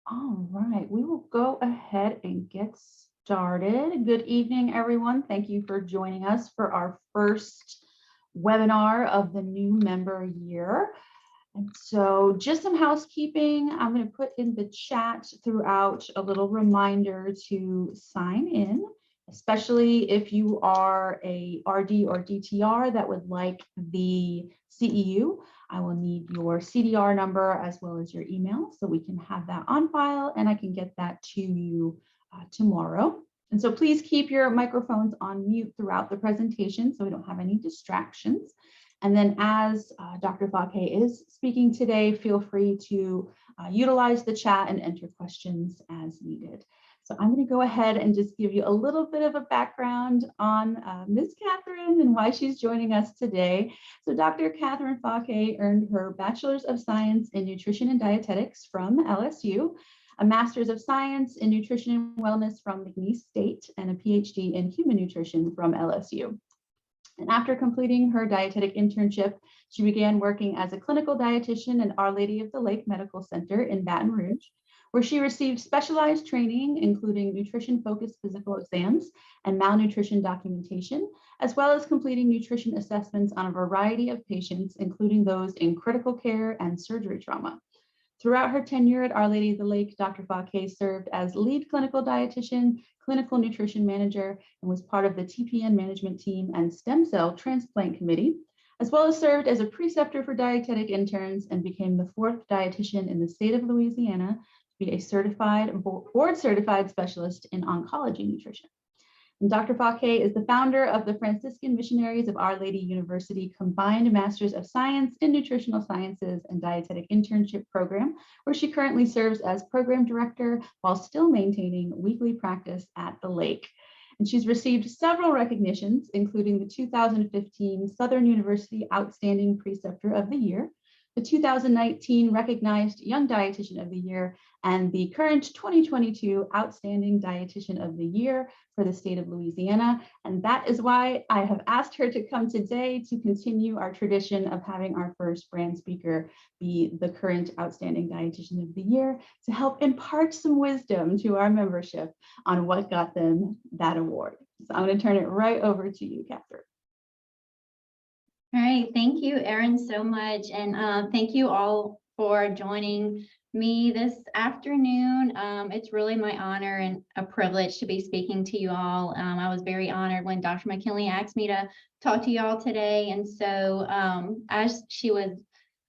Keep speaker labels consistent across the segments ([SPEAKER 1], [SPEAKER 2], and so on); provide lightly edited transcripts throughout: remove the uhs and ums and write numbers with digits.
[SPEAKER 1] All right, we will go ahead and get started. Good evening, everyone. Thank you for joining us for our first webinar of the new member year. And so just some housekeeping. I'm going to put in the chat throughout a little reminder to sign in, especially if you are a RD or DTR that would like the CEU. I will need your CDR number as well as your email so we can have that on file and I can get that to you tomorrow. And so please keep your microphones on mute throughout the presentation so we don't have any distractions. And then as Dr. Fakier is speaking today, feel free to utilize the chat and enter questions as needed. So I'm going to go ahead and just give you a little bit of a background on Ms. Catherine and why she's joining us today. So Dr. Catherine Fakier earned her Bachelor's of Science in Nutrition and Dietetics from LSU, a Master's of Science in Nutrition and Wellness from McNeese State, and a PhD in Human Nutrition from LSU. And after completing her dietetic internship, she began working as a clinical dietitian at Our Lady of the Lake Medical Center in Baton Rouge, where she received specialized training, including nutrition-focused physical exams and malnutrition documentation, as well as completing nutrition assessments on a variety of patients, including those in critical care and surgery trauma. Throughout her tenure at Our Lady of the Lake, Dr. Fakier served as lead clinical dietitian, clinical nutrition manager, and was part of the TPN management team and stem cell transplant committee, as well as served as a preceptor for dietetic interns and became the 4th dietitian in the state of Louisiana to be a board certified specialist in oncology nutrition. And Dr. Fakier is the founder of the Franciscan Missionaries of Our Lady University Combined Masters of Science in Nutritional Sciences and Dietetic Internship Program, where she currently serves as program director while still maintaining weekly practice at the lake. And she's received several recognitions, including the 2015 Southern University Outstanding Preceptor of the Year, the 2019 Recognized Young Dietitian of the Year, and the current 2022 Outstanding Dietitian of the Year for the state of Louisiana. And that is why I have asked her to come today to continue our tradition of having our first brand speaker be the current Outstanding Dietitian of the Year to help impart some wisdom to our membership on what got them that award. So I'm going to turn it right over to you, Catherine.
[SPEAKER 2] All right, thank you, Erin, so much. And thank you all for joining me this afternoon. It's really my honor and a privilege to be speaking to you all. I was very honored when Dr. McKinley asked me to talk to you all today. And so as she was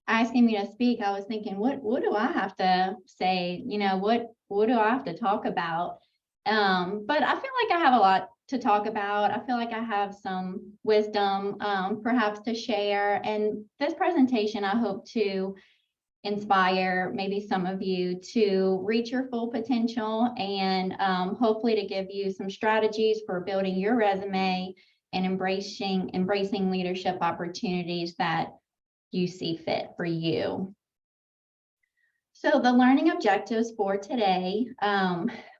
[SPEAKER 2] asking me to speak, I was thinking, what do I have to say? You know, what do I have to talk about? But I feel like I have a lot to talk about. I feel like I have some wisdom perhaps to share. And this presentation, I hope to inspire maybe some of you to reach your full potential and hopefully to give you some strategies for building your resume and embracing leadership opportunities that you see fit for you. So the learning objectives for today,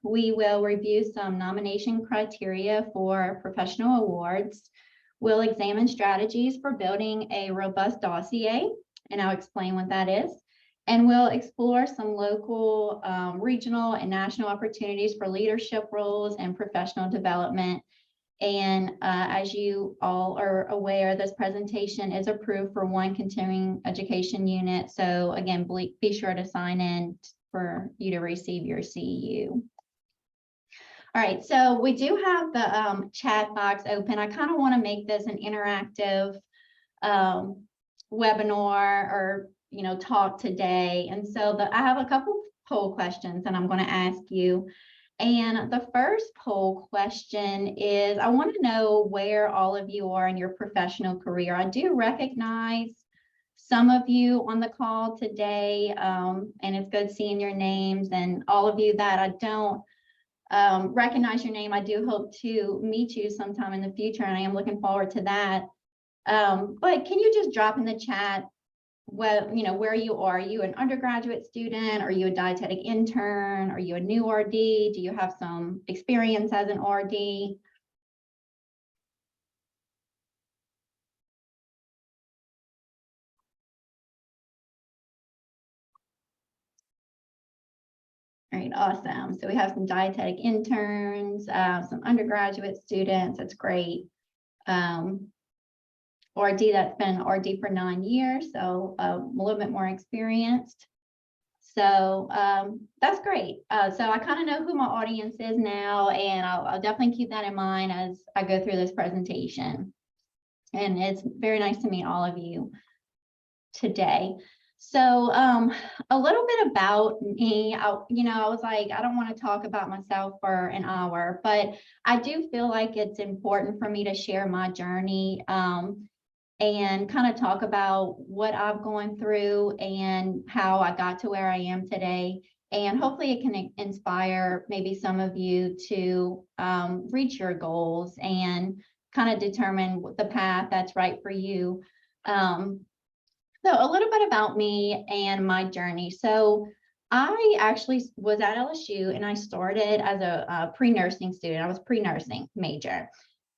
[SPEAKER 2] we will review some nomination criteria for professional awards. We'll examine strategies for building a robust dossier, and I'll explain what that is. And we'll explore some local, regional, and national opportunities for leadership roles and professional development. And as you all are aware, this presentation is approved for 1 continuing education unit. So again, be sure to sign in for you to receive your CEU. All right, so we do have the chat box open. I kind of want to make this an interactive webinar or talk today. And so I have a couple poll questions that I'm going to ask you. And the first poll question is, I want to know where all of you are in your professional career. I do recognize some of you on the call today, and it's good seeing your names, and all of you that I don't recognize your name, I do hope to meet you sometime in the future, and I am looking forward to that. But can you just drop in the chat where you are? Are you an undergraduate student? Are you a dietetic intern? Are you a new RD? Do you have some experience as an RD? Awesome. So we have some dietetic interns, some undergraduate students. That's great. RD that's been RD for 9 years, so a little bit more experienced. So that's great. So I kind of know who my audience is now, and I'll definitely keep that in mind as I go through this presentation. And it's very nice to meet all of you today. So a little bit about me. I was like, I don't want to talk about myself for an hour, but I do feel like it's important for me to share my journey and kind of talk about what I've gone through and how I got to where I am today. And hopefully it can inspire maybe some of you to reach your goals and kind of determine the path that's right for you. So a little bit about me and my journey. So I actually was at LSU and I started as a pre-nursing student. I was pre-nursing major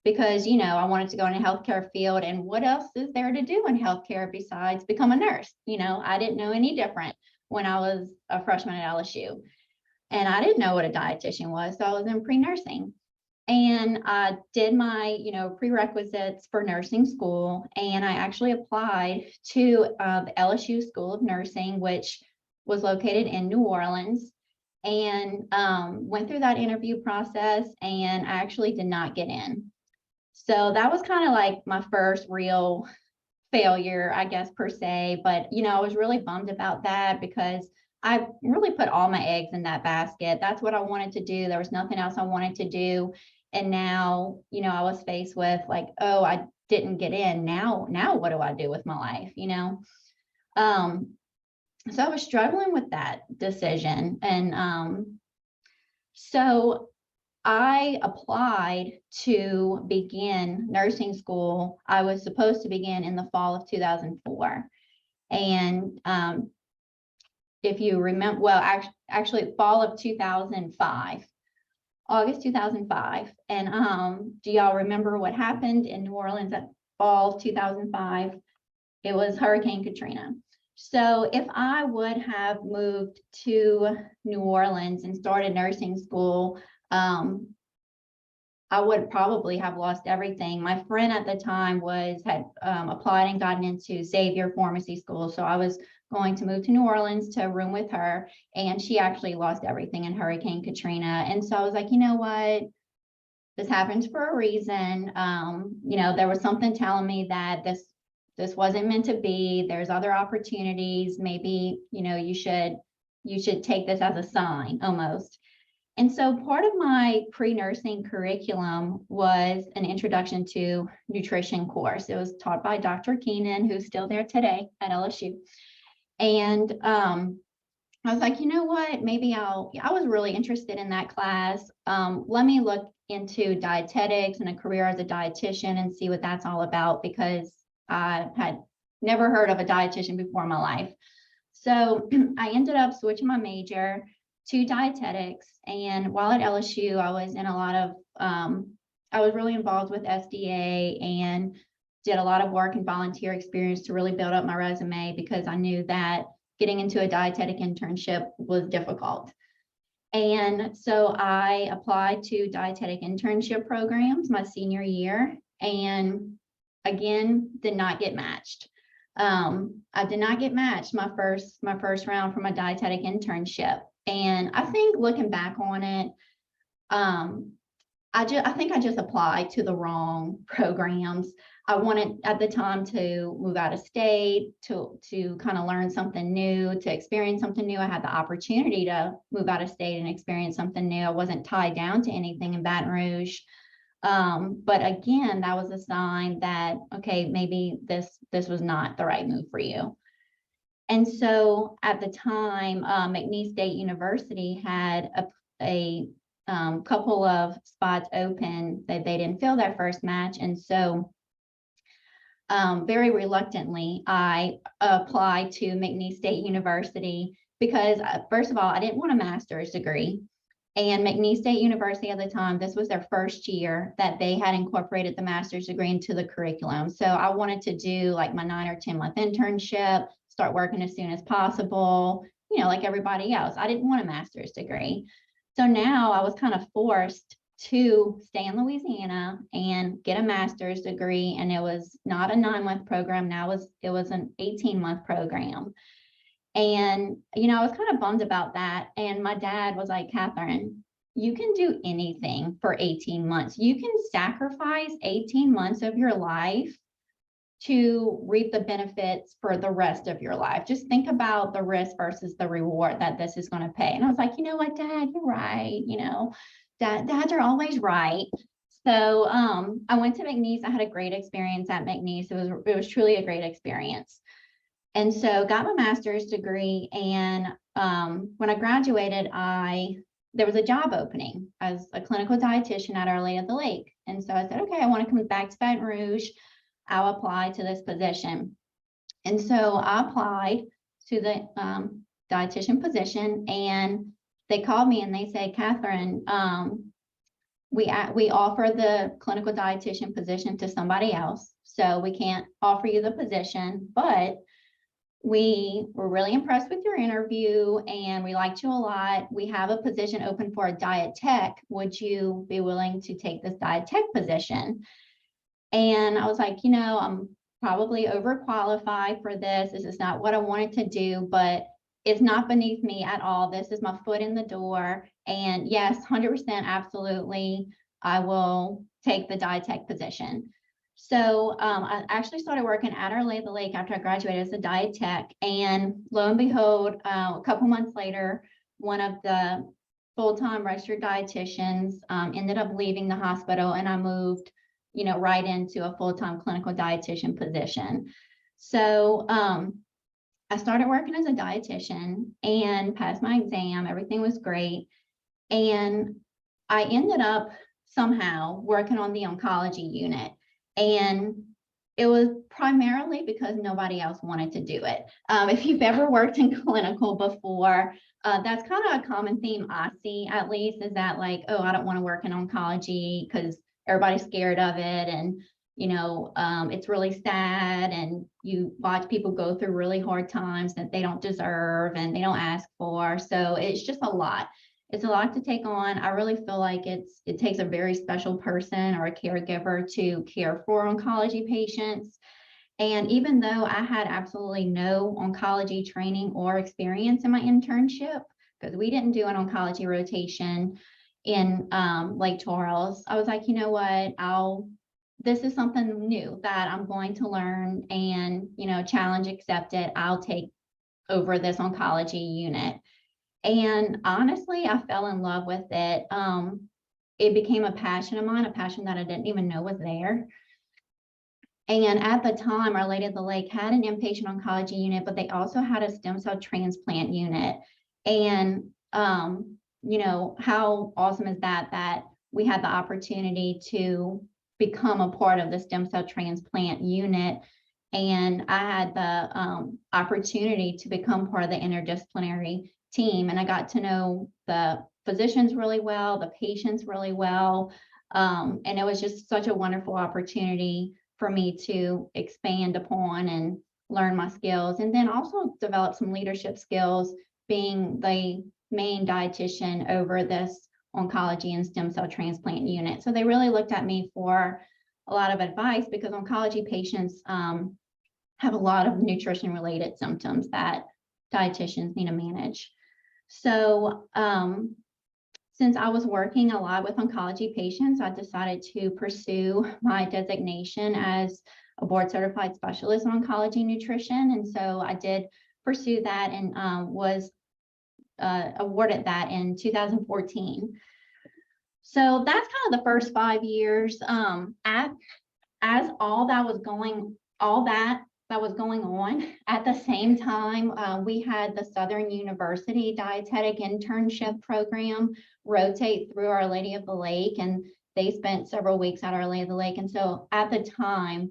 [SPEAKER 2] because, I wanted to go in a healthcare field, and what else is there to do in healthcare besides become a nurse? I didn't know any different when I was a freshman at LSU, and I didn't know what a dietitian was. So I was in pre-nursing. And I did my, prerequisites for nursing school, and I actually applied to the LSU School of Nursing, which was located in New Orleans, and went through that interview process, and I actually did not get in. So that was kind of like my first real failure, I guess, per se. But, I was really bummed about that because I really put all my eggs in that basket. That's what I wanted to do. There was nothing else I wanted to do. And now, I was faced with like, oh, I didn't get in. Now what do I do with my life? So I was struggling with that decision. And so I applied to begin nursing school. I was supposed to begin in the fall of 2004. And if you remember, well, actually fall of 2005. August 2005. And do y'all remember what happened in New Orleans at fall of 2005? It was Hurricane Katrina. So if I would have moved to New Orleans and started nursing school, I would probably have lost everything. My friend at the time had applied and gotten into Xavier Pharmacy School. So I was going to move to New Orleans to room with her, and she actually lost everything in Hurricane Katrina. And so I was like, you know what? This happens for a reason. There was something telling me that this wasn't meant to be. There's other opportunities. Maybe, you should take this as a sign almost. And so part of my pre-nursing curriculum was an introduction to nutrition course. It was taught by Dr. Keenan, who's still there today at LSU. And I was like, you know what, maybe I was really interested in that class. Let me look into dietetics and a career as a dietitian and see what that's all about, because I had never heard of a dietitian before in my life. So I ended up switching my major to dietetics. And while at LSU, I was in a lot of, I was really involved with SDA and did a lot of work and volunteer experience to really build up my resume, because I knew that getting into a dietetic internship was difficult. And so I applied to dietetic internship programs my senior year, and again, did not get matched. I did not get matched my first round for my dietetic internship. And I think looking back on it, I think I just applied to the wrong programs. I wanted at the time to move out of state, to kind of learn something new, to experience something new. I had the opportunity to move out of state and experience something new. I wasn't tied down to anything in Baton Rouge. But again, that was a sign that, okay, maybe this was not the right move for you. And so at the time, McNeese State University had a couple of spots open that they didn't fill their first match. And so very reluctantly, I applied to McNeese State University because, first of all, I didn't want a master's degree. And McNeese State University at the time, this was their first year that they had incorporated the master's degree into the curriculum. So I wanted to do like my 9 or 10 month internship, start working as soon as possible, you know, like everybody else. I didn't want a master's degree. So now I was kind of forced to stay in Louisiana and get a master's degree. And it was not a 9-month program. Now it was an 18-month program. And, you know, I was kind of bummed about that. And my dad was like, Catherine, you can do anything for 18 months. You can sacrifice 18 months of your life to reap the benefits for the rest of your life. Just think about the risk versus the reward that this is going to pay. And I was like, you know what, Dad, you're right. You know, dads are always right. So I went to McNeese. I had a great experience at McNeese. It was truly a great experience. And so got my master's degree. And when I graduated, there was a job opening as a clinical dietitian at Our Lady of the Lake. And so I said, okay, I want to come back to Baton Rouge. I'll apply to this position. And so I applied to the dietitian position, and they called me and they said, Catherine, we offer the clinical dietitian position to somebody else. So we can't offer you the position, but we were really impressed with your interview and we liked you a lot. We have a position open for a diet tech. Would you be willing to take this diet tech position? And I was like, you know, I'm probably overqualified for this. This is not what I wanted to do, but it's not beneath me at all. This is my foot in the door. And yes, 100% absolutely, I will take the diet tech position. So I actually started working at Our Lady of the Lake after I graduated as a diet tech. And lo and behold, a couple months later, one of the full-time registered dietitians ended up leaving the hospital, and I moved, you know, right into a full-time clinical dietitian position. So I started working as a dietitian and passed my exam. Everything was great. And I ended up somehow working on the oncology unit. And it was primarily because nobody else wanted to do it. If you've ever worked in clinical before, that's kind of a common theme I see, at least, is that like, oh, I don't want to work in oncology because everybody's scared of it. And, you know, it's really sad. And you watch people go through really hard times that they don't deserve and they don't ask for. So it's just a lot. It's a lot to take on. I really feel like it takes a very special person or a caregiver to care for oncology patients. And even though I had absolutely no oncology training or experience in my internship, because we didn't do an oncology rotation in Lake Charles, I was like, you know what, this is something new that I'm going to learn, and, you know, challenge accepted. I'll take over this oncology unit. And honestly, I fell in love with it. It became a passion of mine, a passion that I didn't even know was there. And at the time, Our Lady of the Lake had an inpatient oncology unit, but they also had a stem cell transplant unit. And, you know, how awesome is that we had the opportunity to become a part of the stem cell transplant unit. And I had the opportunity to become part of the interdisciplinary team. And I got to know the physicians really well, the patients really well. And it was just such a wonderful opportunity for me to expand upon and learn my skills, and then also develop some leadership skills, being the main dietitian over this oncology and stem cell transplant unit. So they really looked at me for a lot of advice, because oncology patients have a lot of nutrition related symptoms that dietitians need to manage. So since I was working a lot with oncology patients, I decided to pursue my designation as a board certified specialist in oncology nutrition. And so I did pursue that, and was awarded that in 2014. So that's kind of the first 5 years. As all that was going on at the same time, we had the Southern University Dietetic Internship Program rotate through Our Lady of the Lake, and they spent several weeks at Our Lady of the Lake. And so at the time,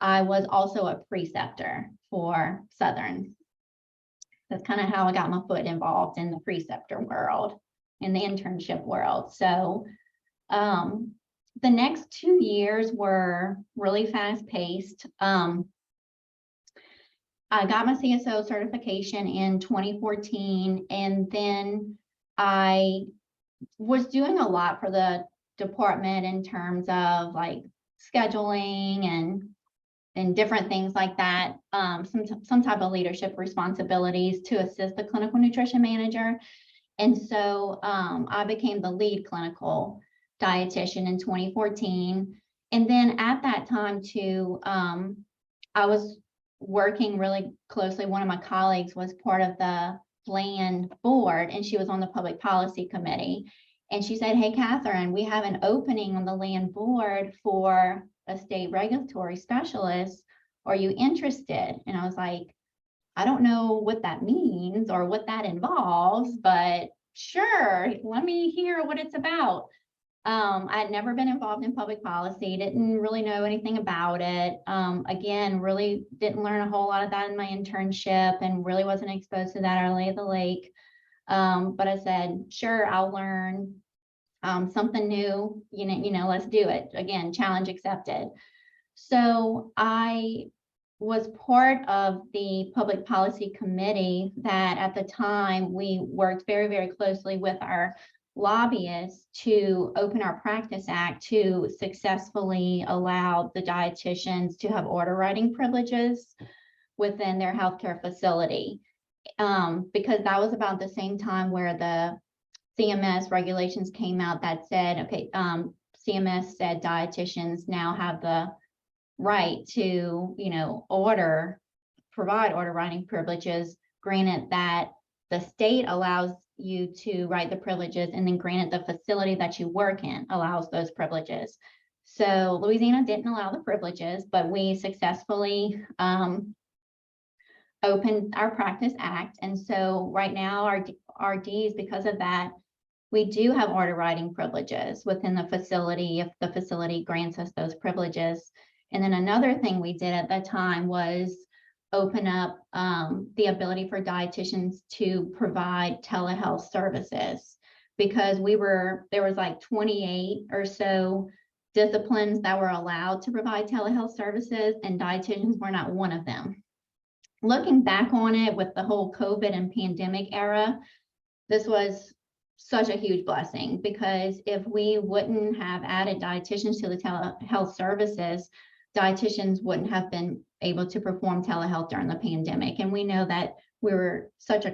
[SPEAKER 2] I was also a preceptor for Southern. That's kind of how I got my foot involved in the preceptor world, in the internship world. So the next 2 years were really fast paced. I got my CSO certification in 2014, and then I was doing a lot for the department in terms of like scheduling and different things like that, some type of leadership responsibilities to assist the clinical nutrition manager. And so I became the lead clinical dietitian in 2014. And then at that time too, I was working really closely. One of my colleagues was part of the land board, and she was on the public policy committee. And she said, "Hey, Catherine, we have an opening on the land board for a state regulatory specialist. Are you interested?" And I was like, "I don't know what that means or what that involves, but sure, let me hear what it's about." I had never been involved in public policy, didn't really know anything about it. Again, really didn't learn a whole lot of that in my internship, and really wasn't exposed to that at Lay of the Lake. But I said, sure, I'll learn something new, let's do it. Again, challenge accepted. So I was part of the public policy committee that at the time we worked very, very closely with our lobbyists to open our practice act to successfully allow the dietitians to have order writing privileges within their healthcare facility. Because that was about the same time where the CMS regulations came out that said, okay, CMS said dietitians now have the right to, provide order writing privileges, granted that the state allows you to write the privileges, and then granted the facility that you work in allows those privileges. So Louisiana didn't allow the privileges, but we successfully opened our practice act. And so right now our Ds, because of that, we do have order writing privileges within the facility if the facility grants us those privileges. And then another thing we did at that time was open up the ability for dietitians to provide telehealth services, because there was like 28 or so disciplines that were allowed to provide telehealth services, and dietitians were not one of them. Looking back on it with the whole COVID and pandemic era, this was such a huge blessing, because if we wouldn't have added dietitians to the telehealth services, dietitians wouldn't have been able to perform telehealth during the pandemic. And we know that that was such a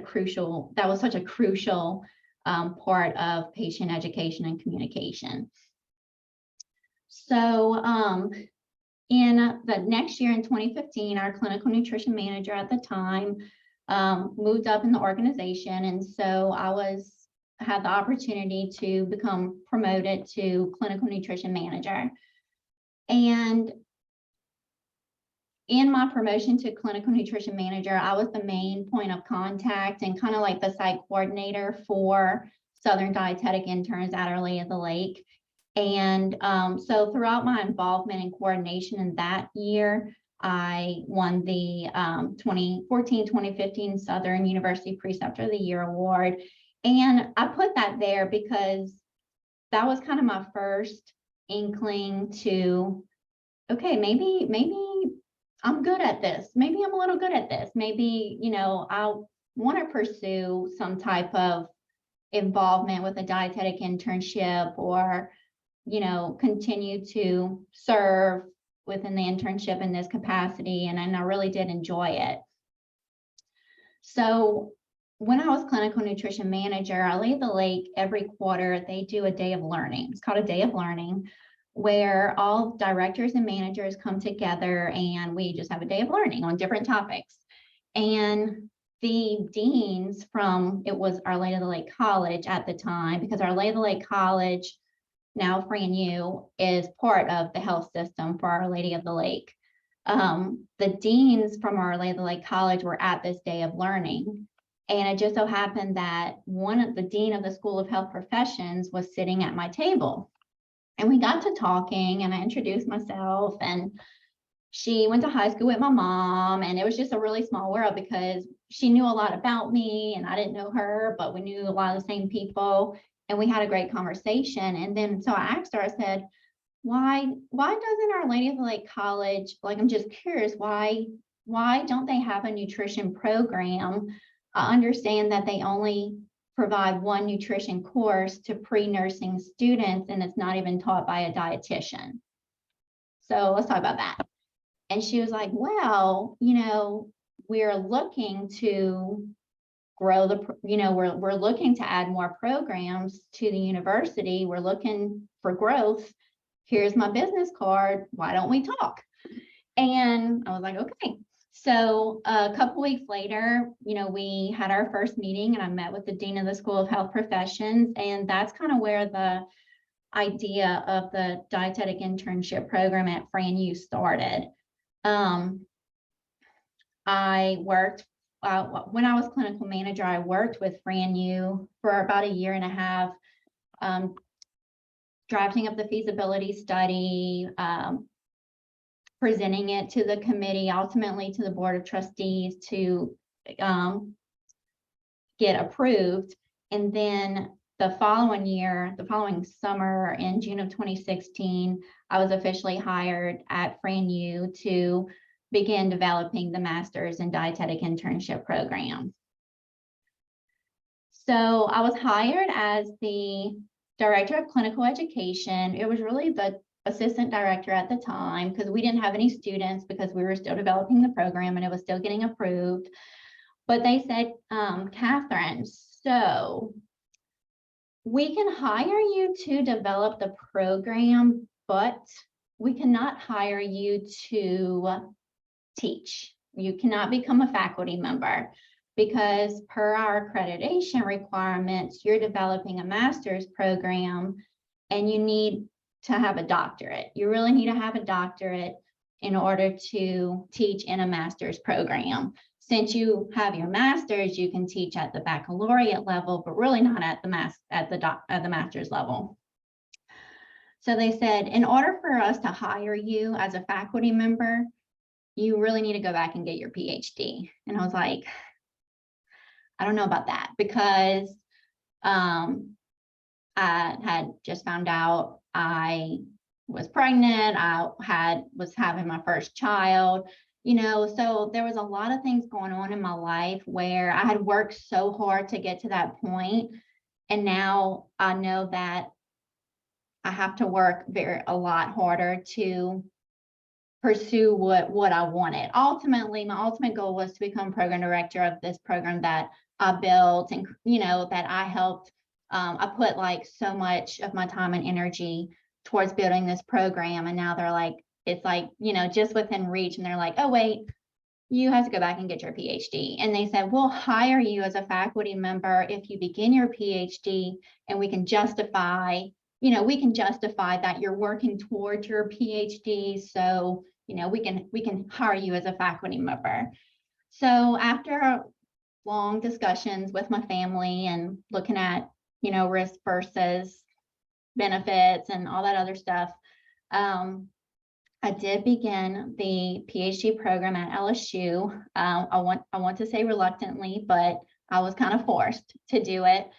[SPEAKER 2] crucial part of patient education and communication. So in the next year, in 2015, our clinical nutrition manager at the time moved up in the organization. And so I had the opportunity to become promoted to clinical nutrition manager. And in my promotion to clinical nutrition manager, I was the main point of contact and kind of like the site coordinator for Southern dietetic interns at our Lay of the Lake. And so throughout my involvement and coordination in that year, I won the 2014-2015 Southern University Preceptor of the Year Award. And I put that there because that was kind of my first inkling to, okay, maybe I'm good at this. Maybe I'm a little good at this. Maybe, I want to pursue some type of involvement with a dietetic internship, or, continue to serve within the internship in this capacity. And I really did enjoy it. So when I was clinical nutrition manager, I Lay of the Lake every quarter, they do a day of learning. It's called a day of learning, where all directors and managers come together and we just have a day of learning on different topics. And the deans it was our Lay of the Lake College at the time, because our Lay of the Lake College, now Fran U, is part of the health system for Our Lady of the Lake. The deans from Our Lady of the Lake College were at this day of learning. And it just so happened that the dean of the School of Health Professions was sitting at my table. And we got to talking, and I introduced myself, and she went to high school with my mom. And it was just a really small world, because she knew a lot about me and I didn't know her, but we knew a lot of the same people. And we had a great conversation. And then, so I asked her, I said, why doesn't Our Lady of the Lake College, like, I'm just curious, why why don't they have a nutrition program? I understand that they only provide one nutrition course to pre-nursing students, and it's not even taught by a dietitian. So let's talk about that. And she was like, well, we're looking to grow we're looking to add more programs to the university. We're looking for growth. Here's my business card. Why don't we talk? And I was like, okay. So a couple weeks later, we had our first meeting, and I met with the dean of the School of Health Professions. And that's kind of where the idea of the dietetic internship program at FranU started. I worked, when I was clinical manager, I worked with FranU for about 1.5 years, drafting up the feasibility study, presenting it to the committee, ultimately to the board of trustees to get approved. And then the following summer, in June of 2016, I was officially hired at FranU to begin developing the Master's in Dietetic Internship program. So I was hired as the Director of Clinical Education. It was really the assistant director at the time, because we didn't have any students, because we were still developing the program and it was still getting approved. But they said, Catherine, so we can hire you to develop the program, but we cannot hire you to teach. You cannot become a faculty member, because per our accreditation requirements, you're developing a master's program and you need to have a doctorate. You really need to have a doctorate in order to teach in a master's program. Since you have your master's, you can teach at the baccalaureate level, but really not at the master's level. So they said, in order for us to hire you as a faculty member, you really need to go back and get your PhD. And I was like, I don't know about that, because I had just found out I was pregnant. I was having my first child, so there was a lot of things going on in my life where I had worked so hard to get to that point. And now I know that I have to work a lot harder to pursue what I wanted. Ultimately, my ultimate goal was to become program director of this program that I built, and that I helped. I put like so much of my time and energy towards building this program, and now they're like, it's like, just within reach, and they're like, oh wait, you have to go back and get your PhD. And they said, we'll hire you as a faculty member if you begin your PhD, and we can justify that you're working towards your PhD. So, we can hire you as a faculty member. So after long discussions with my family and looking at, risk versus benefits and all that other stuff, I did begin the PhD program at LSU. I want to say reluctantly, but I was kind of forced to do it.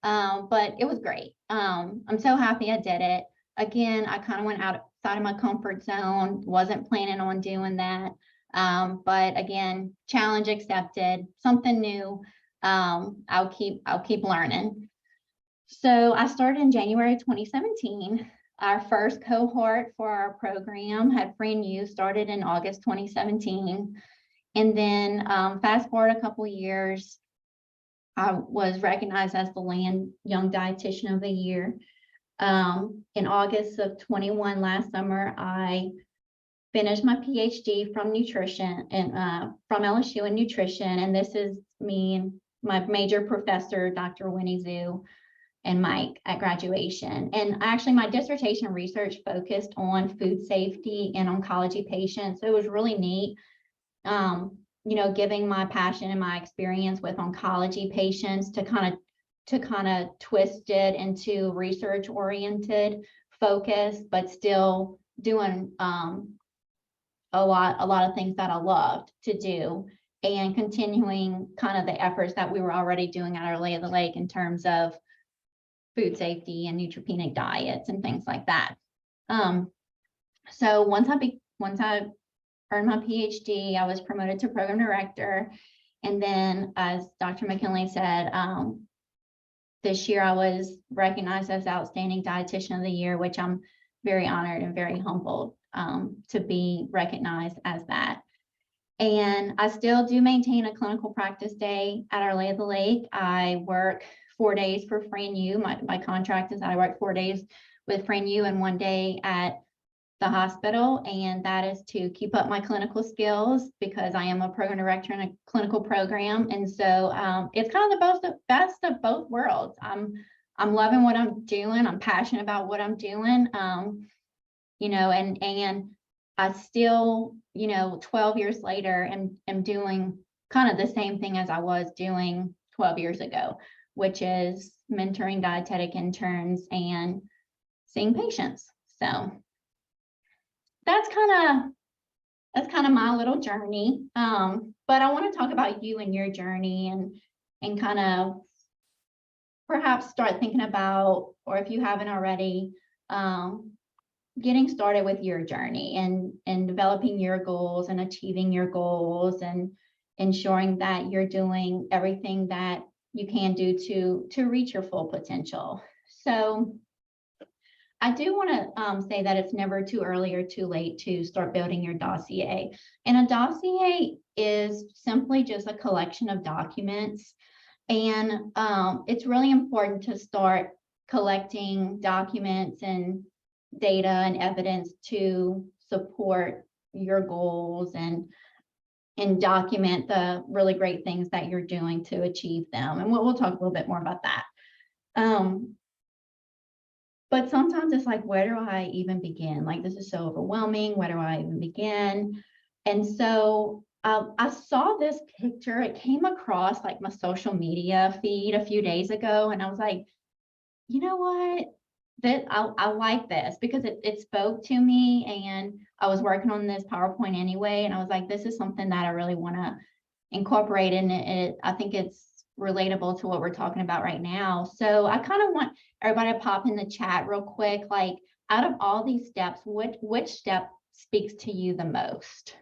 [SPEAKER 2] But it was great. I'm so happy I did it. Again, I kind of went outside of my comfort zone, wasn't planning on doing that. But again, challenge accepted, something new. I'll keep learning. So I started in January 2017. Our first cohort for our program at FranU started in August 2017. And then fast forward a couple of years, I was recognized as the Land Young Dietitian of the Year. In August of 21, last summer, I finished my PhD from nutrition and from LSU in nutrition. And this is me and my major professor, Dr. Winnie Zhu, and Mike at graduation. And actually my dissertation research focused on food safety and oncology patients. So it was really neat, giving my passion and my experience with oncology patients to kind of twist it into research oriented focus, but still doing a lot of things that I loved to do, and continuing kind of the efforts that we were already doing at our Lay of the Lake in terms of food safety and neutropenic diets and things like that. So once I earned my PhD. I was promoted to program director. And then, as Dr. McKinley said, this year I was recognized as Outstanding Dietitian of the Year, which I'm very honored and very humbled to be recognized as that. And I still do maintain a clinical practice day at Our Lady of the Lake. I work 4 days for Fran U. My contract is that I work 4 days with Fran U and 1 day at the hospital, and that is to keep up my clinical skills because I am a program director in a clinical program. And so it's kind of the best of both worlds. I'm loving what I'm doing. I'm passionate about what I'm doing. You know, and I still, you know, 12 years later am doing kind of the same thing as I was doing 12 years ago, which is mentoring dietetic interns and seeing patients. So that's kind of my little journey. But I want to talk about you and your journey and kind of perhaps start thinking about, or if you haven't already, getting started with your journey and developing your goals and achieving your goals and ensuring that you're doing everything that you can do to reach your full potential. So I do want to say that it's never too early or too late to start building your dossier. And a dossier is simply just a collection of documents. And it's really important to start collecting documents and data and evidence to support your goals and document the really great things that you're doing to achieve them. And we'll talk a little bit more about that. But sometimes it's like, where do I even begin? Like, this is so overwhelming. Where do I even begin? And so I saw this picture. It came across like my social media feed a few days ago. And I was like, you know what? I like this because it spoke to me, and I was working on this PowerPoint anyway. And I was like, this is something that I really want to incorporate in it. I think it's relatable to what we're talking about right now. So I kind of want everybody to pop in the chat real quick. Like, out of all these steps, which step speaks to you the most?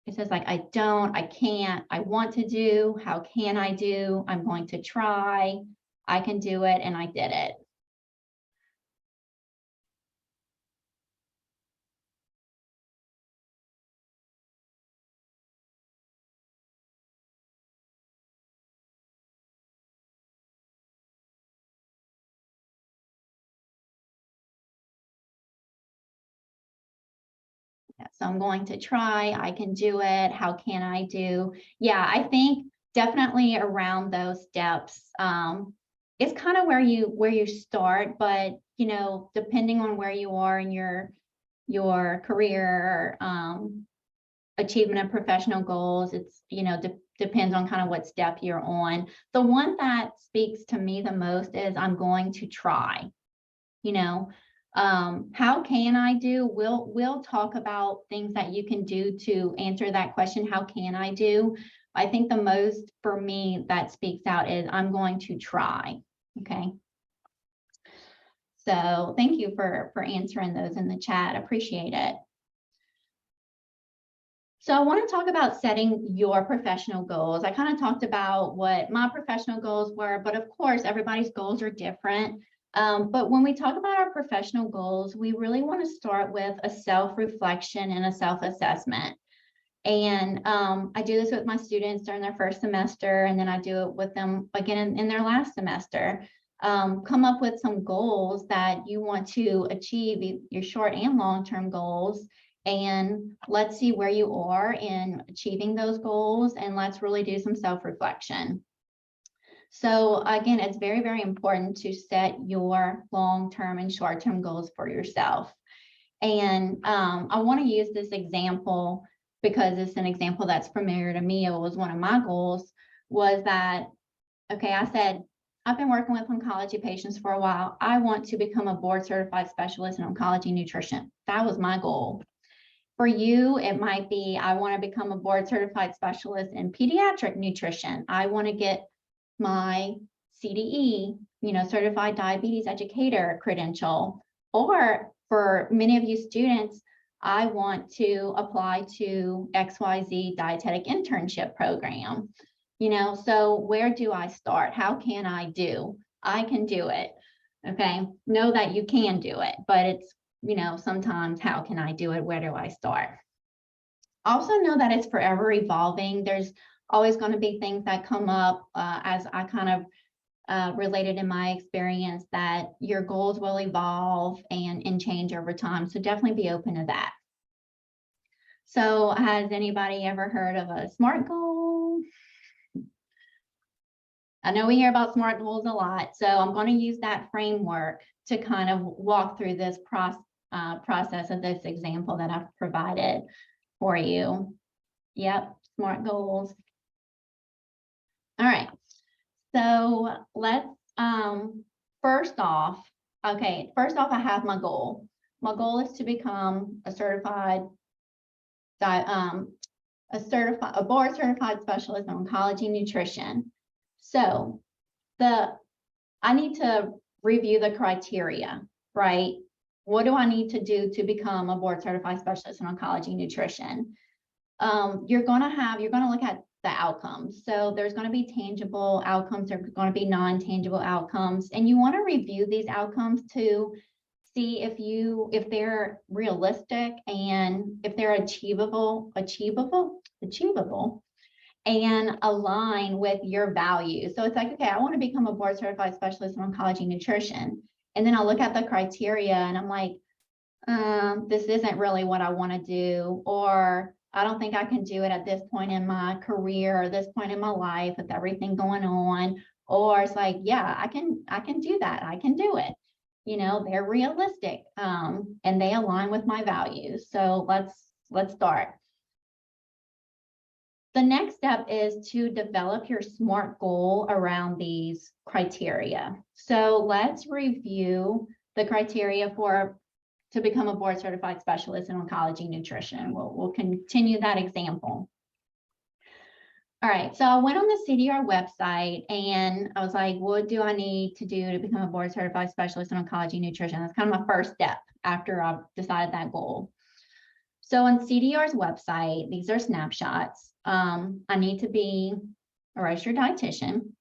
[SPEAKER 2] It says like, I don't, I can't, I want to do, how can I do, I'm going to try, I can do it, and I did it. So I'm going to try, I can do it, how can I do? Yeah, I think definitely around those steps. It's kind of where you start, but you know, depending on where you are in your career, achievement of professional goals, it's, you know, depends on kind of what step you're on. The one that speaks to me the most is I'm going to try, you know. How can I do? We'll talk about things that you can do to answer that question. How can I do? I think the most for me that speaks out is I'm going to try. Okay. So thank you for answering those in the chat. Appreciate it. So I want to talk about setting your professional goals. I kind of talked about what my professional goals were, but of course, everybody's goals are different. But when we talk about our professional goals, we really want to start with a self-reflection and a self-assessment. And I do this with my students during their first semester, and then I do it with them again in their last semester. Come up with some goals that you want to achieve, your short and long-term goals, and let's see where you are in achieving those goals, and let's really do some self-reflection. So again, it's very, very important to set your long-term and short-term goals for yourself. And I want to use this example because it's an example that's familiar to me. It was one of my goals, was that, okay, I said, I've been working with oncology patients for a while. I want to become a board certified specialist in oncology nutrition. That was my goal. For you, it might be, I want to become a board certified specialist in pediatric nutrition. I want to get my CDE, you know, certified diabetes educator credential. Or for many of you students, I want to apply to XYZ dietetic internship program. So where do I start? How can I do? I can do it. Okay. Know that you can do it, but it's, sometimes how can I do it? Where do I start? Also know that it's forever evolving. There's always going to be things that come up as I kind of related in my experience, that your goals will evolve and change over time. So definitely be open to that. So has anybody ever heard of a SMART goal? I know we hear about SMART goals a lot, so I'm going to use that framework to kind of walk through this process of this example that I've provided for you. Yep, SMART goals. All right, so let's first off, I have my goal. My goal is to become a board certified specialist in oncology nutrition. So I need to review the criteria, right? What do I need to do to become a board certified specialist in oncology nutrition? You're going to look at the outcomes. So there's going to be tangible outcomes, there's going to be non-tangible outcomes, and you want to review these outcomes to see if they're realistic and if they're achievable and align with your values. So it's like, okay, I want to become a board certified specialist in oncology nutrition. And then I'll look at the criteria and I'm like, this isn't really what I want to do, or I don't think I can do it at this point in my career or this point in my life with everything going on. Or it's like, yeah, I can do that. I can do it. They're realistic and they align with my values. So let's start. The next step is to develop your SMART goal around these criteria. So let's review the criteria to become a board certified specialist in oncology nutrition. We'll continue that example. All right, so I went on the CDR website and I was like, what do I need to do to become a board certified specialist in oncology nutrition? That's kind of my first step after I've decided that goal. So on CDR's website, these are snapshots. I need to be a registered dietitian.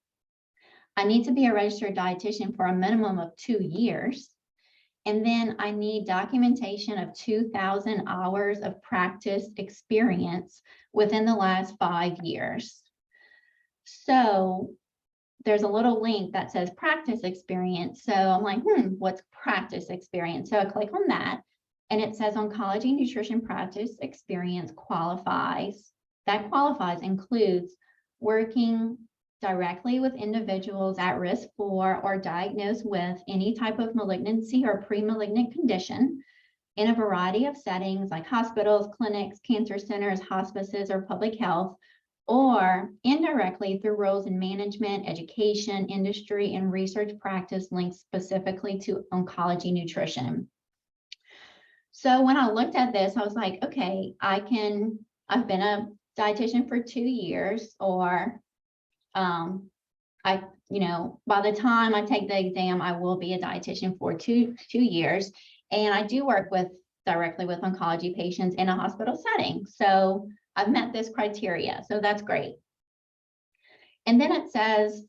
[SPEAKER 2] I need to be a registered dietitian for a minimum of 2 years. And then I need documentation of 2,000 hours of practice experience within the last 5 years. So there's a little link that says practice experience. So I'm like, what's practice experience? So I click on that and it says oncology nutrition practice experience qualifies. That qualifies includes working directly with individuals at risk for or diagnosed with any type of malignancy or pre-malignant condition in a variety of settings like hospitals, clinics, cancer centers, hospices, or public health, or indirectly through roles in management, education, industry, and research practice linked specifically to oncology nutrition. So when I looked at this, I was like, okay, I've been a dietitian for 2 years, or by the time I take the exam, I will be a dietitian for two years. And I do work directly with oncology patients in a hospital setting. So I've met this criteria. So that's great. And then it says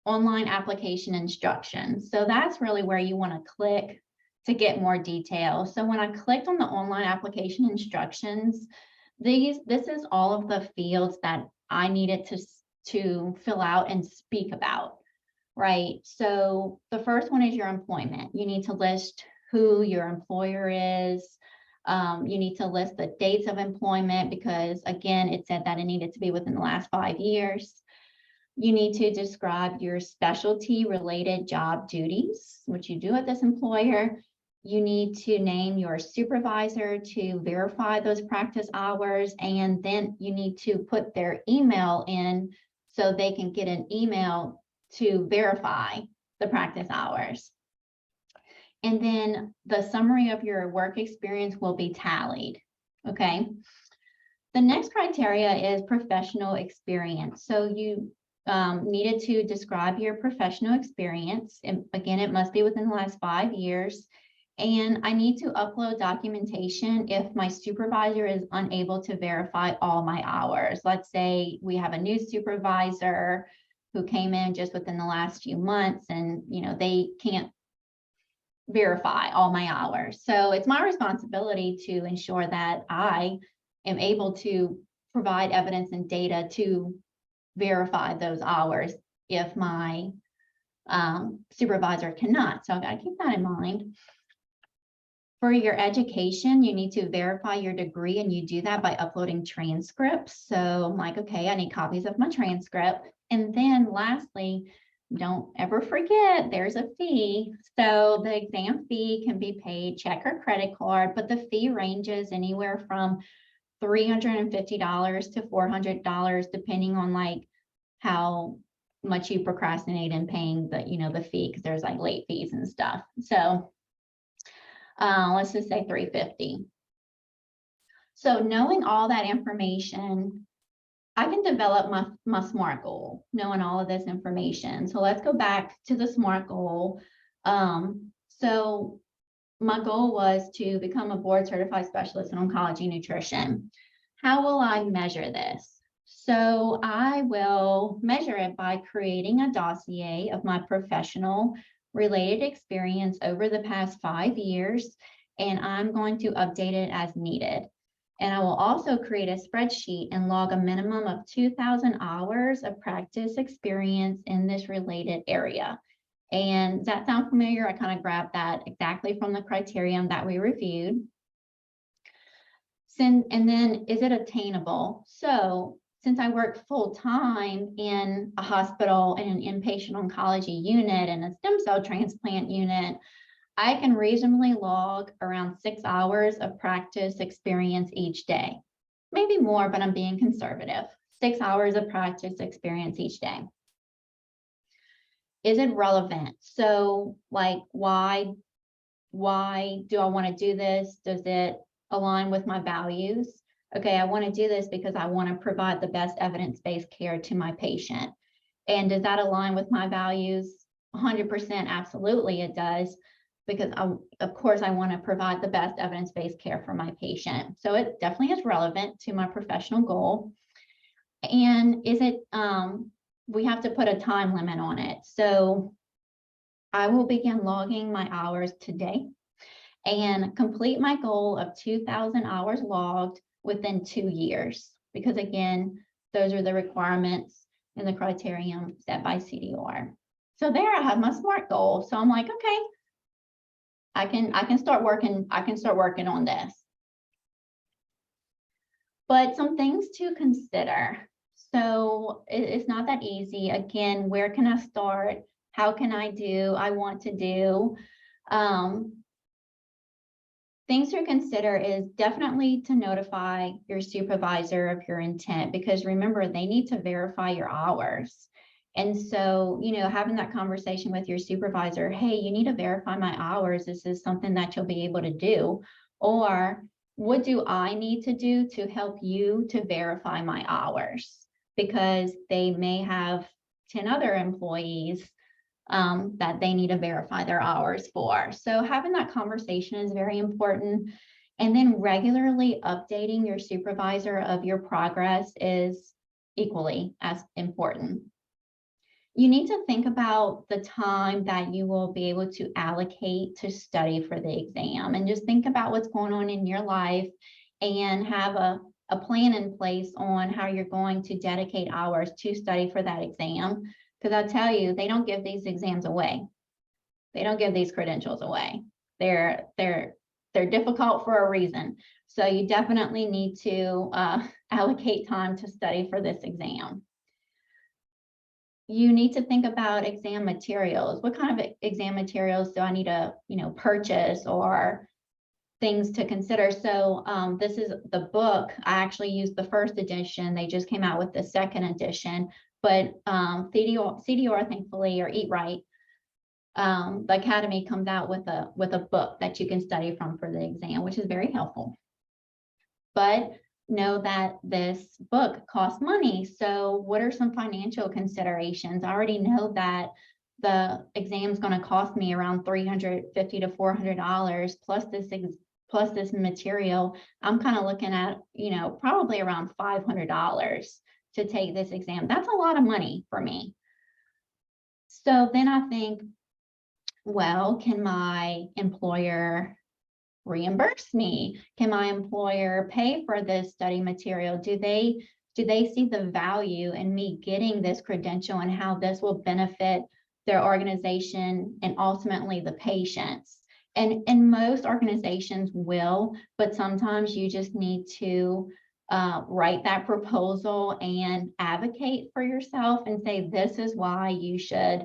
[SPEAKER 2] online application instructions. So that's really where you want to click to get more detail. So when I clicked on the online application instructions, this is all of the fields that I needed to fill out and speak about, right? So the first one is your employment. You need to list who your employer is. You need to list the dates of employment because, again, it said that it needed to be within the last 5 years. You need to describe your specialty-related job duties, which you do at this employer. You need to name your supervisor to verify those practice hours, and then you need to put their email in so they can get an email to verify the practice hours. And then the summary of your work experience will be tallied, okay? The next criteria is professional experience. So you needed to describe your professional experience. And again, it must be within the last 5 years. And I need to upload documentation if my supervisor is unable to verify all my hours. Let's say we have a new supervisor who came in just within the last few months and, they can't verify all my hours. So it's my responsibility to ensure that I am able to provide evidence and data to verify those hours if my supervisor cannot. So I've got to keep that in mind. For your education, you need to verify your degree, and you do that by uploading transcripts. So I'm like, okay, I need copies of my transcript. And then lastly, don't ever forget there's a fee. So the exam fee can be paid check or credit card, but the fee ranges anywhere from $350 to $400, depending on like how much you procrastinate in paying the fee, because there's like late fees and stuff. So let's just say $350. So knowing all that information, I can develop my SMART goal, knowing all of this information. So let's go back to the SMART goal. So my goal was to become a board certified specialist in oncology nutrition. How will I measure this? So I will measure it by creating a dossier of my professional related experience over the past 5 years, and I'm going to update it as needed. And I will also create a spreadsheet and log a minimum of 2,000 hours of practice experience in this related area. And does that sound familiar? I kind of grabbed that exactly from the criterion that we reviewed. And then, is it attainable? So since I work full-time in a hospital in an inpatient oncology unit and a stem cell transplant unit, I can reasonably log around 6 hours of practice experience each day. Maybe more, but I'm being conservative. 6 hours of practice experience each day. Is it relevant? So like, why do I want to do this? Does it align with my values? Okay, I want to do this because I want to provide the best evidence-based care to my patient. And does that align with my values? 100%, absolutely it does, because of course I want to provide the best evidence-based care for my patient. So it definitely is relevant to my professional goal. And is it, we have to put a time limit on it. So I will begin logging my hours today and complete my goal of 2,000 hours logged within 2 years, because again, those are the requirements and the criterion set by CDR. So there I have my SMART goal. So I'm like, okay, I can start working on this. But some things to consider. So it's not that easy. Again, where can I start? How can I do? I want to do. Things to consider is definitely to notify your supervisor of your intent, because remember, they need to verify your hours. And so, having that conversation with your supervisor, hey, you need to verify my hours. This is something that you'll be able to do. Or what do I need to do to help you to verify my hours? Because they may have 10 other employees that they need to verify their hours for. So having that conversation is very important. And then regularly updating your supervisor of your progress is equally as important. You need to think about the time that you will be able to allocate to study for the exam, and just think about what's going on in your life and have a plan in place on how you're going to dedicate hours to study for that exam. Because I'll tell you, they don't give these exams away. They don't give these credentials away. They're difficult for a reason. So you definitely need to allocate time to study for this exam. You need to think about exam materials. What kind of exam materials do I need to, purchase, or things to consider? So this is the book. I actually used the first edition. They just came out with the second edition. But CDR, thankfully, or Eat Right, the Academy comes out with a book that you can study from for the exam, which is very helpful. But know that this book costs money. So what are some financial considerations? I already know that the exam's going to cost me around $350 to $400 plus this material, I'm kind of looking at, probably around $500 to take this exam. That's a lot of money for me. So then I think, well, can my employer reimburse me? Can my employer pay for this study material? Do they see the value in me getting this credential and how this will benefit their organization and ultimately the patients? And most organizations will, but sometimes you just need to write that proposal and advocate for yourself and say, this is why you should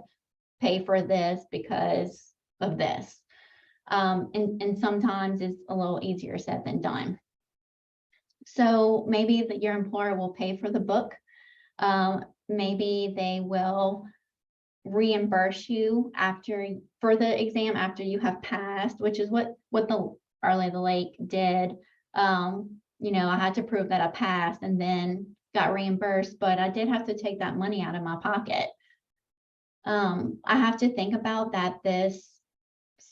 [SPEAKER 2] pay for this because of this. And sometimes it's a little easier said than done. So maybe that your employer will pay for the book. Maybe they will reimburse you for the exam after you have passed, which is what the Early of the Lake did. I had to prove that I passed and then got reimbursed, but I did have to take that money out of my pocket. I have to think about that this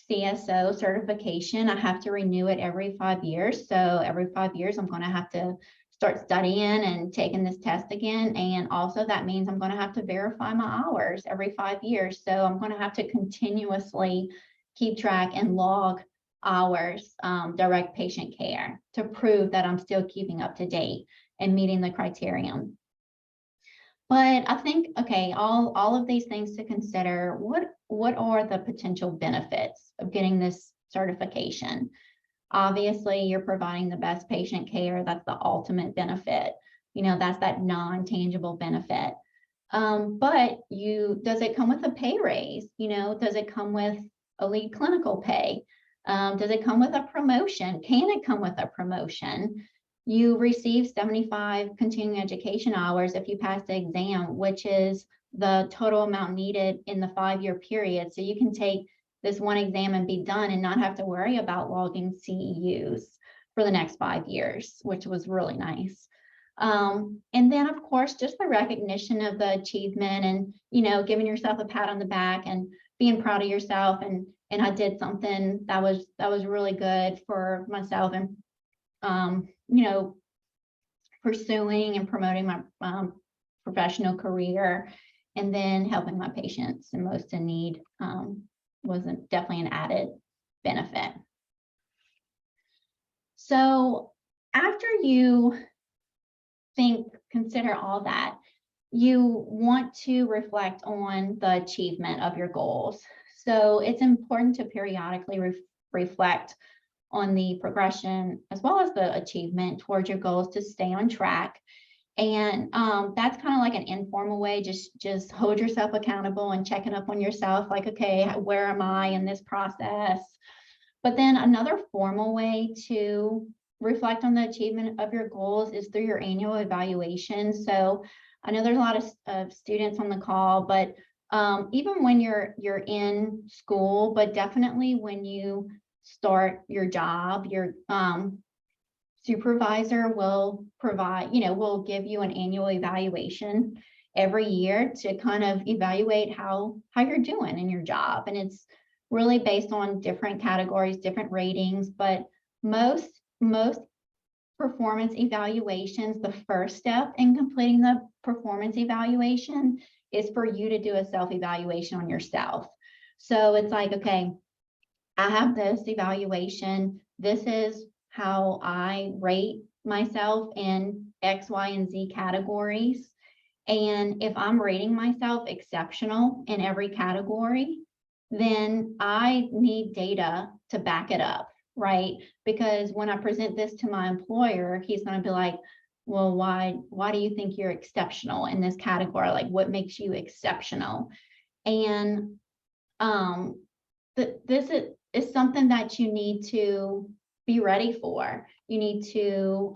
[SPEAKER 2] CSO certification, I have to renew it every 5 years. So every 5 years, I'm going to have to start studying and taking this test again. And also that means I'm going to have to verify my hours every 5 years. So I'm going to have to continuously keep track and log hours, direct patient care, to prove that I'm still keeping up to date and meeting the criterion. But I think, okay, all of these things to consider. What are the potential benefits of getting this certification? Obviously, you're providing the best patient care. That's the ultimate benefit. That's that non-tangible benefit. But does it come with a pay raise? Does it come with a lead clinical pay? Does it come with a promotion? Can it come with a promotion? You receive 75 continuing education hours if you pass the exam, which is the total amount needed in the 5-year period. So you can take this one exam and be done and not have to worry about logging CEUs for the next 5 years, which was really nice. And then, of course, just the recognition of the achievement and, giving yourself a pat on the back and being proud of yourself. And I did something that was really good for myself and, pursuing and promoting my professional career, and then helping my patients and most in need was definitely an added benefit. So after you consider all that, you want to reflect on the achievement of your goals. So it's important to periodically reflect on the progression as well as the achievement towards your goals to stay on track. And that's kind of like an informal way, just hold yourself accountable and checking up on yourself, like, okay, where am I in this process? But then another formal way to reflect on the achievement of your goals is through your annual evaluation. So I know there's a lot of students on the call, but even when you're in school, but definitely when you start your job, your supervisor will will give you an annual evaluation every year to kind of evaluate how you're doing in your job. And it's really based on different categories, different ratings, but most performance evaluations, the first step in completing the performance evaluation is for you to do a self-evaluation on yourself. So it's like, okay, I have this evaluation. This is how I rate myself in X, Y, and Z categories. And if I'm rating myself exceptional in every category, then I need data to back it up, right? Because when I present this to my employer, he's going to be like, well, why do you think you're exceptional in this category? Like, what makes you exceptional? And this is something that you need to be ready for. You need to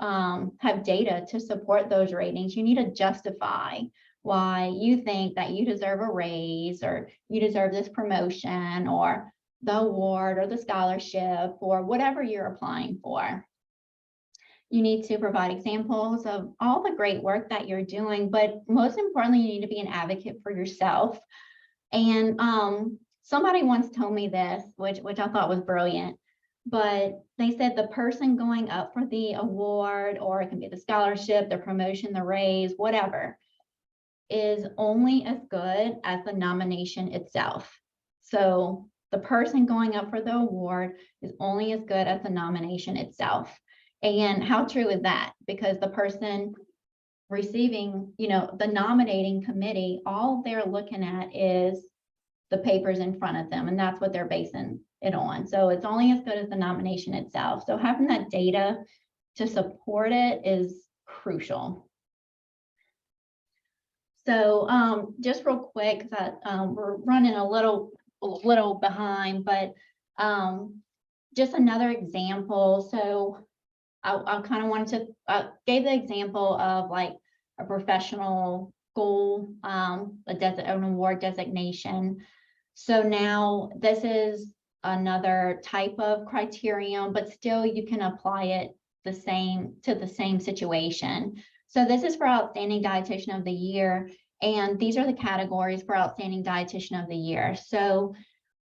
[SPEAKER 2] have data to support those ratings. You need to justify why you think that you deserve a raise, or you deserve this promotion, or the award, or the scholarship, or whatever you're applying for. You need to provide examples of all the great work that you're doing, but most importantly, you need to be an advocate for yourself And somebody once told me this, which I thought was brilliant, but they said the person going up for the award, or it can be the scholarship, the promotion, the raise, whatever, is only as good as the nomination itself. So the person going up for the award is only as good as the nomination itself. And how true is that? Because the person receiving, the nominating committee, all they're looking at is the papers in front of them, and that's what they're basing it on. So it's only as good as the nomination itself. So having that data to support it is crucial. So just real quick, that we're running a little behind, but just another example. So I kind of wanted to gave the example of like a professional goal, an award designation. So now this is another type of criterion, but still you can apply it to the same situation. So this is for Outstanding Dietitian of the Year, and these are the categories for Outstanding Dietitian of the Year. So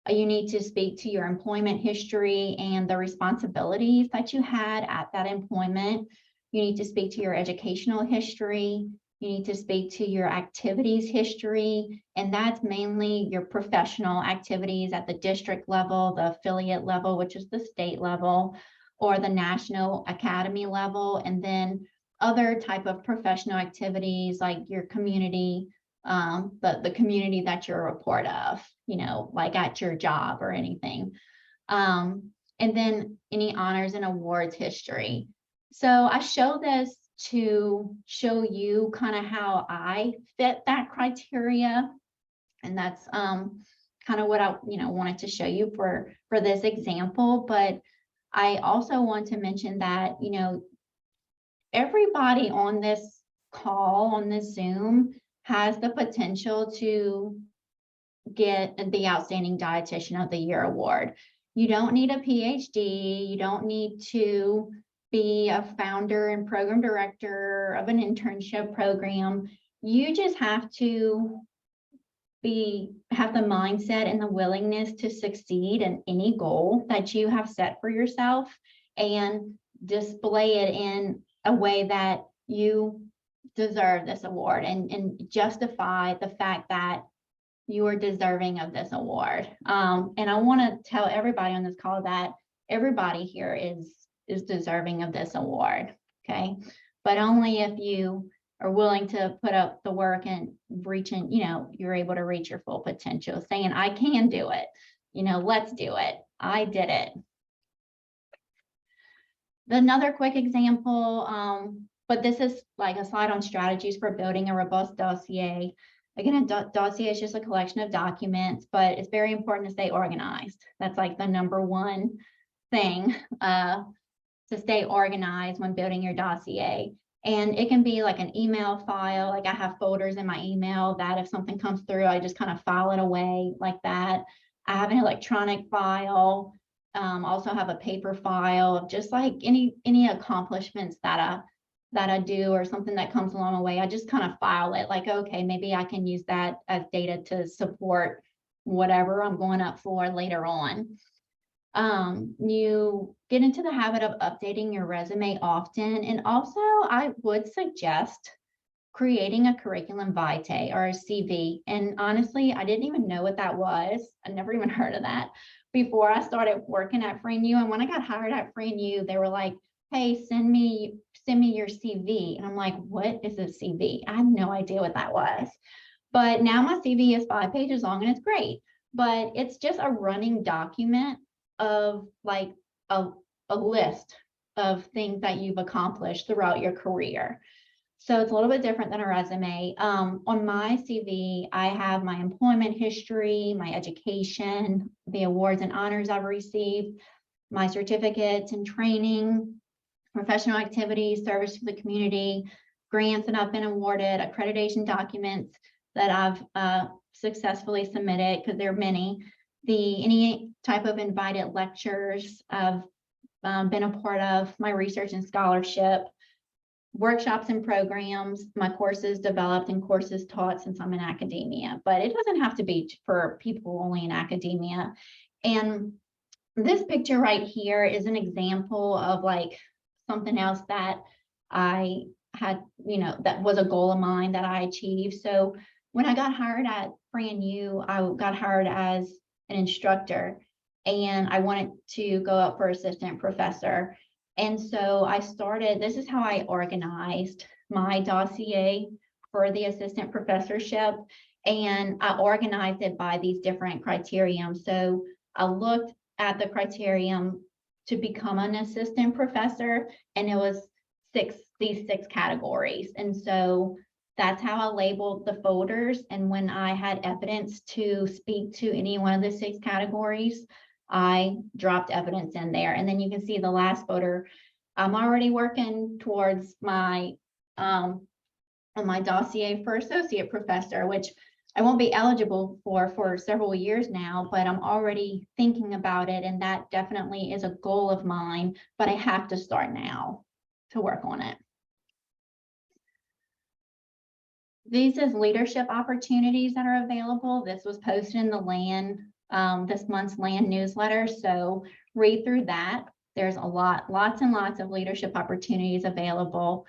[SPEAKER 2] you need to speak to your employment history and the responsibilities that you had at that employment. You need to speak to your educational history. You need to speak to your activities history, and that's mainly your professional activities at the district level, the affiliate level, which is the state level, or the national academy level, and then other type of professional activities like your community, the community that you're a part of, like at your job or anything. And then any honors and awards history. So I show this to show you kind of how I fit that criteria. And that's kind of what I wanted to show you for this example. But I also want to mention that, everybody on this call, on this Zoom, has the potential to get the Outstanding Dietitian of the Year award. You don't need a PhD. You don't need to be a founder and program director of an internship program. You just have to have the mindset and the willingness to succeed in any goal that you have set for yourself, and display it in a way that you deserve this award, and justify the fact that you are deserving of this award. And I want to tell everybody on this call that everybody here is deserving of this award, okay? But only if you are willing to put up the work and reaching, you're able to reach your full potential, saying, I can do it, let's do it. I did it. Another quick example, but this is like a slide on strategies for building a robust dossier. Again, a dossier is just a collection of documents, but it's very important to stay organized. That's like the number one thing, to stay organized when building your dossier. And it can be like an email file. Like I have folders in my email that if something comes through, I just kind of file it away like that. I have an electronic file. Also have a paper file of just like any accomplishments that I do, or something that comes along the way. I just kind of file it like, okay, maybe I can use that as data to support whatever I'm going up for later on. You get into the habit of updating your resume often. And also I would suggest creating a curriculum vitae, or a CV. And honestly, I didn't even know what that was. I never even heard of that before I started working at Free and U. And when I got hired at Free and U, they were like, hey, send me your CV. And I'm like, what is a CV? I had no idea what that was. But now my CV is 5 pages long, and it's great. But it's just a running document of like a list of things that you've accomplished throughout your career. So it's a little bit different than a resume. On my CV, I have my employment history, my education, the awards and honors I've received, my certificates and training, professional activities, service to the community, grants that I've been awarded, accreditation documents that I've successfully submitted, because there are many, any type of invited lectures I've been a part of, my research and scholarship, workshops and programs, my courses developed and courses taught since I'm in academia, but it doesn't have to be for people only in academia. And this picture right here is an example of like something else that I had, that was a goal of mine that I achieved. So when I got hired at FranU, I got hired as an instructor and I wanted to go up for assistant professor. And so I started, this is how I organized my dossier for the assistant professorship. And I organized it by these different criterion. So I looked at the criterion to become an assistant professor, and it was these six categories. And so that's how I labeled the folders. And when I had evidence to speak to any one of the six categories, I dropped evidence in there. And then you can see the last folder. I'm already working towards my my dossier for associate professor, which I won't be eligible for several years now, but I'm already thinking about it. And that definitely is a goal of mine, but I have to start now to work on it. These is leadership opportunities that are available. This was posted in the LAN, this month's LAN newsletter. So read through that. There's lots and lots of leadership opportunities available.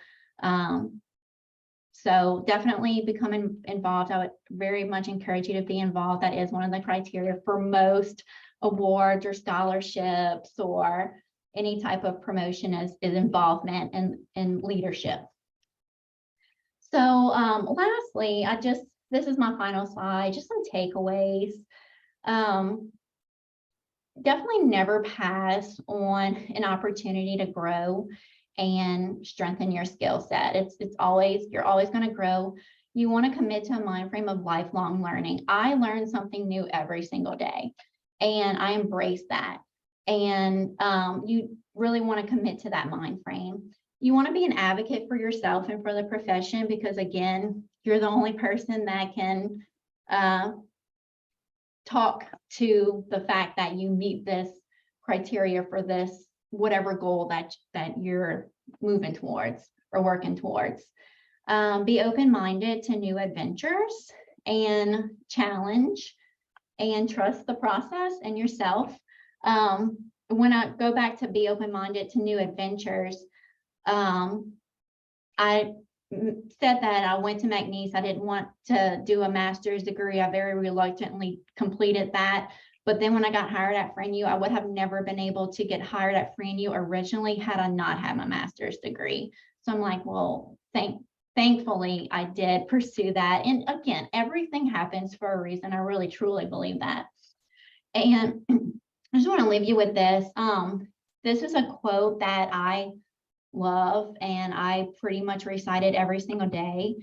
[SPEAKER 2] So definitely becoming involved. I would very much encourage you to be involved. That is one of the criteria for most awards or scholarships or any type of promotion is involvement in leadership. So lastly, this is my final slide, just some takeaways. Definitely never pass on an opportunity to grow and strengthen your skill set. You're always going to grow. You want to commit to a mind frame of lifelong learning. I learn something new every single day, and I embrace that. And you really want to commit to that mind frame. You want to be an advocate for yourself and for the profession, because again, you're the only person that can talk to the fact that you meet this criteria for this whatever goal that you're moving towards or working towards. Be open-minded to new adventures and challenge and trust the process and yourself. When I go back to be open-minded to new adventures, I said that I went to McNeese. I didn't want to do a master's degree. I very reluctantly completed that. But then when I got hired at FranU, I would have never been able to get hired at FranU originally had I not had my master's degree. So I'm like, well, thankfully I did pursue that. And again, everything happens for a reason. I really, truly believe that. And I just want to leave you with this. This is a quote that I love, and I pretty much recite it every single day.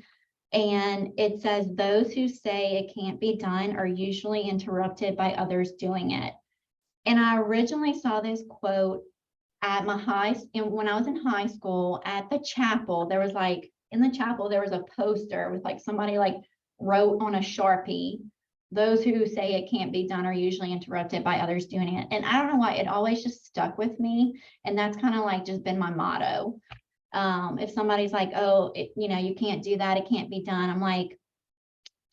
[SPEAKER 2] And it says, those who say it can't be done are usually interrupted by others doing it. And I originally saw this quote at when I was in high school at the chapel. There was in the chapel, there was a poster with somebody wrote on a Sharpie, those who say it can't be done are usually interrupted by others doing it. And I don't know why, it always just stuck with me. And that's kind of just been my motto. If somebody's like, oh, you can't do that, it can't be done, I'm like,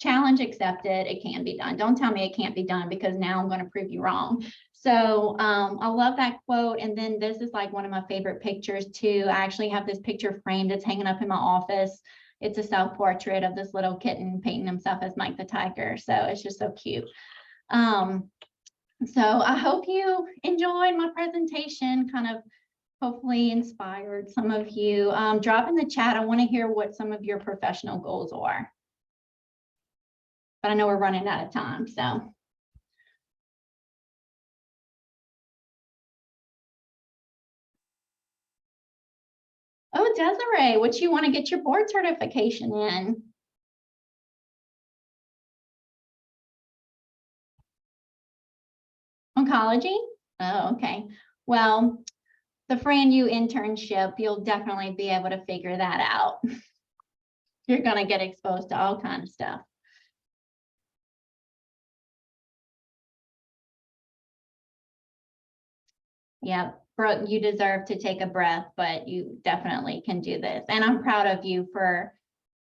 [SPEAKER 2] challenge accepted, it can be done. Don't tell me it can't be done, because now I'm going to prove you wrong. So I love that quote. And then this is one of my favorite pictures too. I actually have this picture framed. It's hanging up in my office. It's a self-portrait of this little kitten painting himself as Mike the Tiger. So it's just so cute. So I hope you enjoyed my presentation, kind of hopefully inspired some of you. Drop in the chat. I want to hear what some of your professional goals are. But I know we're running out of time, so. Oh, Desiree, what you want to get your board certification in? Oncology? Oh, okay. Well, the FranU internship, you'll definitely be able to figure that out. You're going to get exposed to all kinds of stuff. Yep. Brooke, you deserve to take a breath, but you definitely can do this. And I'm proud of you for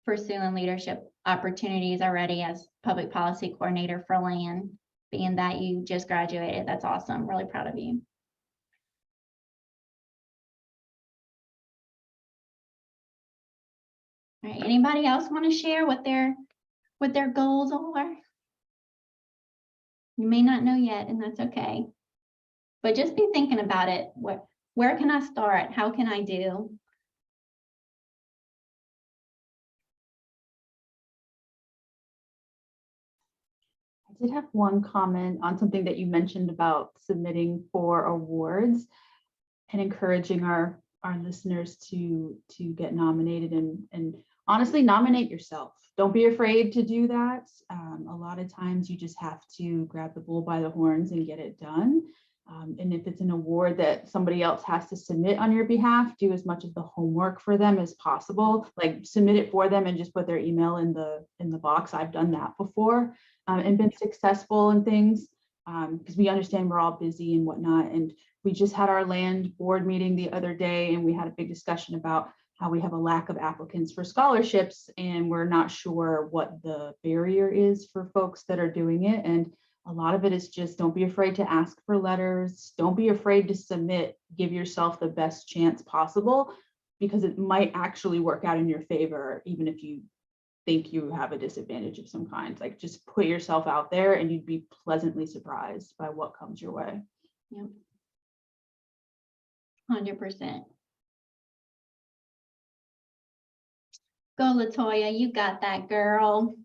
[SPEAKER 2] pursuing leadership opportunities already as public policy coordinator for land, being that you just graduated. That's awesome. Really proud of you. All right, anybody else want to share what their goals are? You may not know yet, and that's okay. But just be thinking about it. Where can I start? How can I do?
[SPEAKER 1] I did have one comment on something that you mentioned about submitting for awards and encouraging our listeners to get nominated, and honestly nominate yourself. Don't be afraid to do that. A lot of times you just have to grab the bull by the horns and get it done. And if it's an award that somebody else has to submit on your behalf, do as much of the homework for them as possible. Like submit it for them and just put their email in the box. I've done that before and been successful in things because we understand we're all busy and whatnot. And we just had our land board meeting the other day, and we had a big discussion about how we have a lack of applicants for scholarships, and we're not sure what the barrier is for folks that are doing it. And a lot of it is just don't be afraid to ask for letters. Don't be afraid to submit. Give yourself the best chance possible, because it might actually work out in your favor, even if you think you have a disadvantage of some kind. Like just put yourself out there and you'd be pleasantly surprised by what comes your way.
[SPEAKER 2] Yep. 100%. Go, Latoya, you got that, girl.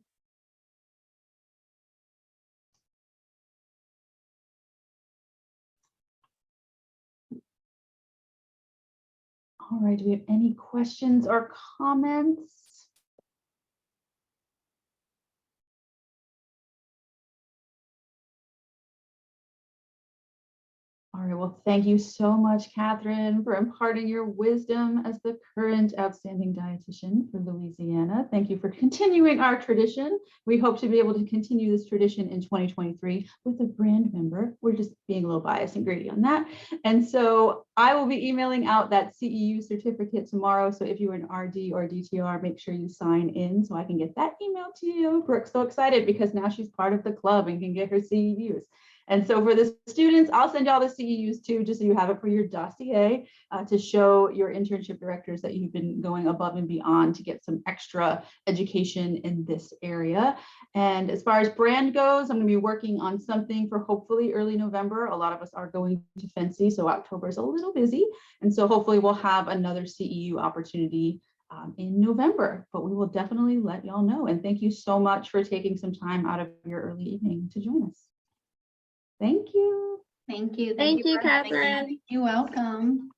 [SPEAKER 1] All right, do we have any questions or comments? All right, well, thank you so much, Catherine, for imparting your wisdom as the current outstanding dietitian for Louisiana. Thank you for continuing our tradition. We hope to be able to continue this tradition in 2023 with a brand member. We're just being a little biased and greedy on that. And so I will be emailing out that CEU certificate tomorrow. So if you're an RD or DTR, make sure you sign in so I can get that email to you. Brooke's so excited because now she's part of the club and can get her CEUs. And so for the students, I'll send y'all the CEUs too, just so you have it for your dossier to show your internship directors that you've been going above and beyond to get some extra education in this area. And as far as brand goes, I'm going to be working on something for hopefully early November. A lot of us are going to Fancy, so October is a little busy. And so hopefully we'll have another CEU opportunity in November, but we will definitely let y'all know. And thank you so much for taking some time out of your early evening to join us. Thank you.
[SPEAKER 2] Thank you.
[SPEAKER 3] Thank you,
[SPEAKER 2] for having me.
[SPEAKER 3] Catherine.
[SPEAKER 2] You're welcome.